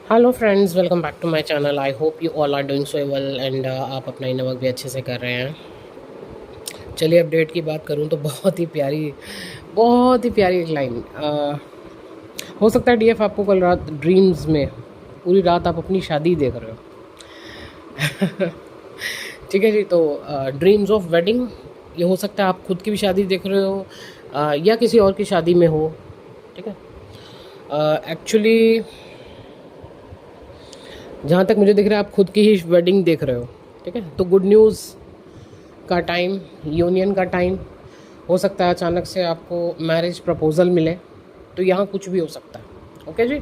Hello friends, welcome back to my channel. I hope you all are doing so well and आप अपना inner work भी अच्छे से कर रहे हैं। चलिए अपडेट की बात करूं तो बहुत ही प्यारी एक लाइन। हो सकता है डीएफ आपको कल रात ड्रीम्स में पूरी रात आप अपनी शादी देख रहे हो। ठीक है जी। तो ड्रीम्स ऑफ वेडिंग, ये हो सकता है आप खुद की भी शादी देख रहे हो या किसी और की शादी में हो। ठीक है। एक्चुअली जहाँ तक मुझे दिख रहा है आप खुद की ही वेडिंग देख रहे हो। ठीक है। तो गुड न्यूज़ का टाइम, यूनियन का टाइम, हो सकता है अचानक से आपको मैरिज प्रपोजल मिले। तो यहाँ कुछ भी हो सकता है। Okay ji.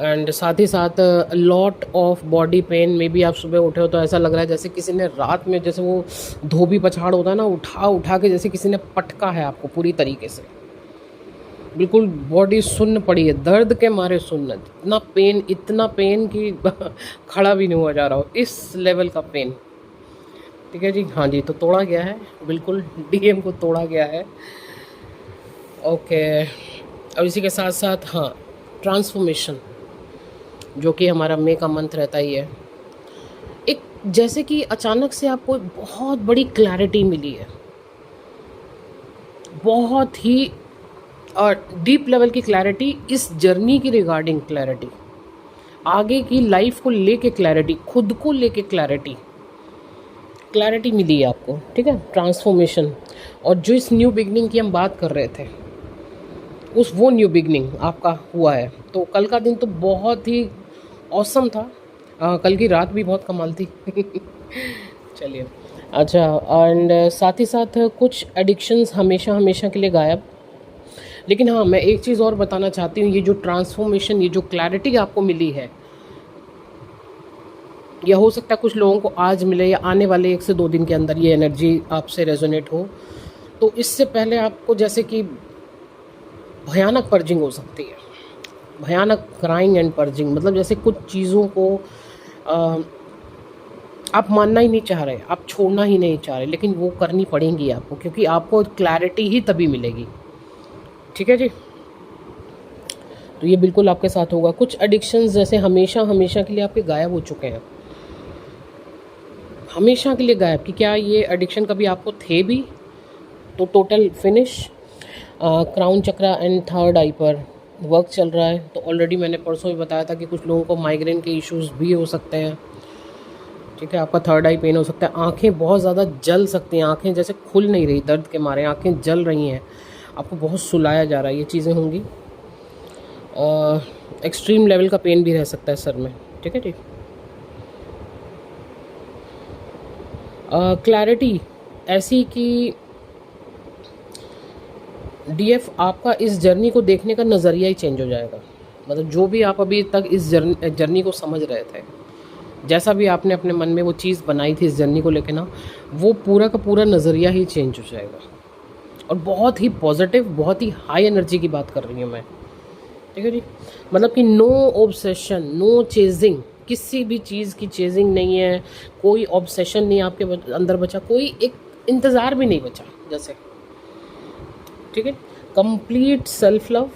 एंड साथ ही साथ लॉट ऑफ बॉडी पेन में भी, आप सुबह उठे हो तो ऐसा लग रहा है जैसे किसी ने रात में, जैसे वो धोबी पछाड़ होता है ना, उठा उठा के जैसे किसी ने पटका है आपको पूरी तरीके से। बिल्कुल बॉडी सुन्न पड़ी है, दर्द के मारे सुन्न, इतना पेन कि खड़ा भी नहीं हुआ जा रहा हो, इस लेवल का पेन। ठीक है जी। हाँ जी, तो तोड़ा गया है, बिल्कुल डीएम को तोड़ा गया है। ओके। अब इसी के साथ साथ हाँ, ट्रांसफॉर्मेशन, जो कि हमारा मे का मंथ रहता ही है। एक जैसे कि अचानक से आपको बहुत बड़ी क्लैरिटी मिली है, बहुत ही और डीप लेवल की क्लैरिटी, इस जर्नी की रिगार्डिंग क्लैरिटी, आगे की लाइफ को लेके क्लैरिटी, खुद को लेके क्लैरिटी क्लैरिटी मिली है आपको। ठीक है। ट्रांसफॉर्मेशन, और जो इस न्यू बिगनिंग की हम बात कर रहे थे, वो न्यू बिगनिंग आपका हुआ है। तो कल का दिन तो बहुत ही औसम था। कल की रात भी बहुत कमाल थी। चलिए। अच्छा। एंड साथ ही साथ कुछ एडिक्शंस हमेशा हमेशा के लिए गायब। लेकिन हाँ, मैं एक चीज़ और बताना चाहती हूँ, ये जो ट्रांसफॉर्मेशन, ये जो क्लैरिटी आपको मिली है, या हो सकता है कुछ लोगों को आज मिले या आने वाले 1 से 2 दिन के अंदर ये एनर्जी आपसे रेजोनेट हो। तो इससे पहले आपको जैसे कि भयानक पर्जिंग हो सकती है, भयानक क्राइंग एंड पर्जिंग, मतलब जैसे कुछ चीज़ों को अ, आप मानना ही नहीं चाह रहे, आप छोड़ना ही नहीं चाह रहे, लेकिन वो करनी पड़ेंगी आपको, क्योंकि आपको क्लैरिटी ही तभी मिलेगी। ठीक है जी। तो ये बिल्कुल आपके साथ होगा। कुछ एडिक्शंस जैसे हमेशा हमेशा के लिए आपके गायब हो चुके हैं, हमेशा के लिए गायब, कि क्या ये एडिक्शन कभी आपको थे भी, तो total finish. Crown chakra and third eye पर वर्क चल रहा है। तो ऑलरेडी मैंने परसों भी बताया था कि कुछ लोगों को माइग्रेन के इश्यूज भी हो सकते हैं। ठीक है। आपका थर्ड आई पेन हो सकता है, आंखें बहुत ज़्यादा जल सकती हैं, आंखें जैसे खुल नहीं रही दर्द के मारे, आंखें जल रही हैं, आपको बहुत सुलाया जा रहा है, ये चीज़ें होंगी। एक्सट्रीम लेवल का पेन भी रह सकता है सर में। ठीक है ठीक। क्लैरिटी ऐसी कि डीएफ आपका इस जर्नी को देखने का नज़रिया ही चेंज हो जाएगा। मतलब जो भी आप अभी तक इस जर्नी को समझ रहे थे, जैसा भी आपने अपने मन में वो चीज़ बनाई थी इस जर्नी को लेके ना, वो पूरा का पूरा नज़रिया ही चेंज हो जाएगा। और बहुत ही पॉजिटिव, बहुत ही हाई एनर्जी की बात कर रही हूँ मैं। ठीक है जी। मतलब कि नो ऑब्सेशन, नो चेजिंग, किसी भी चीज़ की चेजिंग नहीं है, कोई ऑब्सेशन नहीं आपके अंदर बचा, कोई एक इंतज़ार भी नहीं बचा जैसे। ठीक है। Complete self love,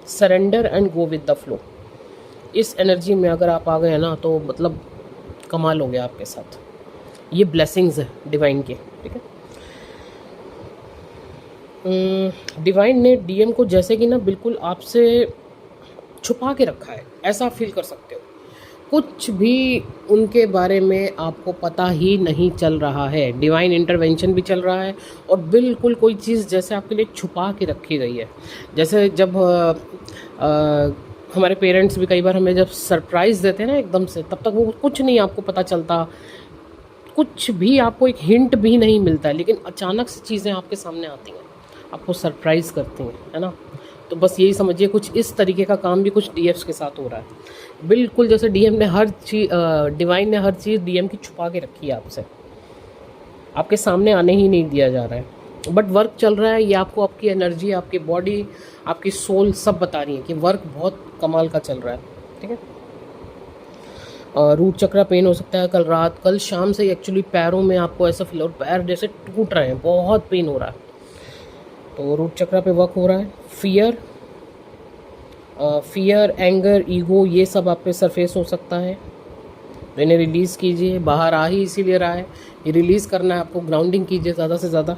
surrender and go with the flow, इस एनर्जी में अगर आप आ गए ना, तो मतलब कमाल हो गया आपके साथ। ये ब्लेसिंग्स है डिवाइन के। ठीक है। डिवाइन ने डीएम को जैसे कि ना बिल्कुल आपसे छुपा के रखा है, ऐसा फील कर सकते हो। कुछ भी उनके बारे में आपको पता ही नहीं चल रहा है, डिवाइन इंटरवेंशन भी चल रहा है, और बिल्कुल कोई चीज़ जैसे आपके लिए छुपा के रखी गई है। जैसे जब हमारे पेरेंट्स भी कई बार हमें जब सरप्राइज़ देते हैं ना एकदम से, तब तक वो कुछ नहीं आपको पता चलता, कुछ भी आपको एक हिंट भी नहीं मिलता है, लेकिन अचानक से चीज़ें आपके सामने आती हैं, आपको सरप्राइज़ करती हैं, है ना। तो बस यही समझिए, कुछ इस तरीके का काम भी कुछ डीएफ्स के साथ हो रहा है। बिल्कुल जैसे डीएम ने हर चीज़, डिवाइन ने हर चीज़ डीएम की छुपा के रखी है आपसे, आपके सामने आने ही नहीं दिया जा रहा है। बट वर्क चल रहा है, ये आपको आपकी एनर्जी, आपकी बॉडी, आपकी सोल सब बता रही है कि वर्क बहुत कमाल का चल रहा है। ठीक है। रूट चक्रा पेन हो सकता है कल शाम से एक्चुअली पैरों में आपको ऐसा फील, और पैर जैसे टूट रहे हैं, बहुत पेन हो रहा है। तो रूट चक्रा पे वर्क हो रहा है। फियर, फियर, एंगर, ईगो, ये सब आप पे सरफेस हो सकता है। तो इन्हें रिलीज़ कीजिए। बाहर आ ही इसीलिए रहा है, ये रिलीज़ करना है आपको। ग्राउंडिंग कीजिए ज़्यादा से ज़्यादा,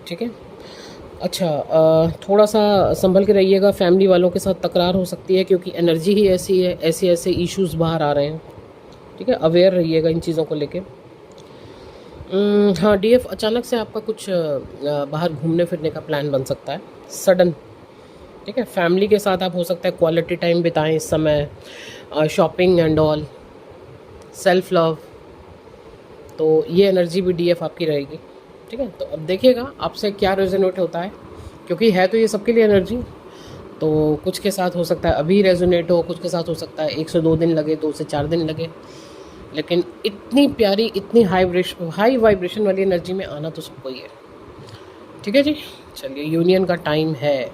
ठीक है। अच्छा, थोड़ा सा संभल के रहिएगा। फैमिली वालों के साथ तकरार हो सकती है क्योंकि एनर्जी ही ऐसी है, ऐसे ऐसे इश्यूज़ बाहर आ रहे हैं, ठीक है। अवेयर रहिएगा इन चीज़ों को लेके। हाँ, डीएफ, अचानक से आपका कुछ बाहर घूमने फिरने का प्लान बन सकता है, सडन, ठीक है। फैमिली के साथ आप हो सकता है क्वालिटी टाइम बिताएं इस समय, shopping and all, self love, तो ये एनर्जी भी डीएफ आपकी रहेगी, ठीक है। तो अब देखिएगा आपसे क्या रेजोनेट होता है, क्योंकि है तो ये सबके लिए एनर्जी। तो कुछ के साथ हो सकता है अभी रेजोनेट हो, कुछ के साथ हो सकता है 1 से 2 दिन लगे, 2 से 4 दिन लगे, लेकिन इतनी प्यारी, इतनी हाई वाइब्रेशन वाली एनर्जी में आना तो सबको ही है, ठीक है जी। चलिए, यूनियन का टाइम है,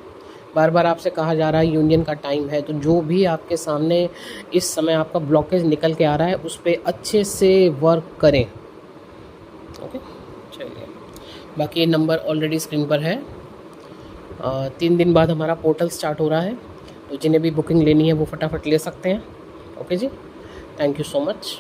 बार बार आपसे कहा जा रहा है यूनियन का टाइम है। तो जो भी आपके सामने इस समय आपका ब्लॉकेज निकल के आ रहा है उस पर अच्छे से वर्क करें, ओके। चलिए, बाकी ये नंबर ऑलरेडी स्क्रीन पर है। 3 दिन बाद हमारा पोर्टल स्टार्ट हो रहा है, तो जिन्हें भी बुकिंग लेनी है वो फटाफट ले सकते हैं, ओके जी। Thank you so much.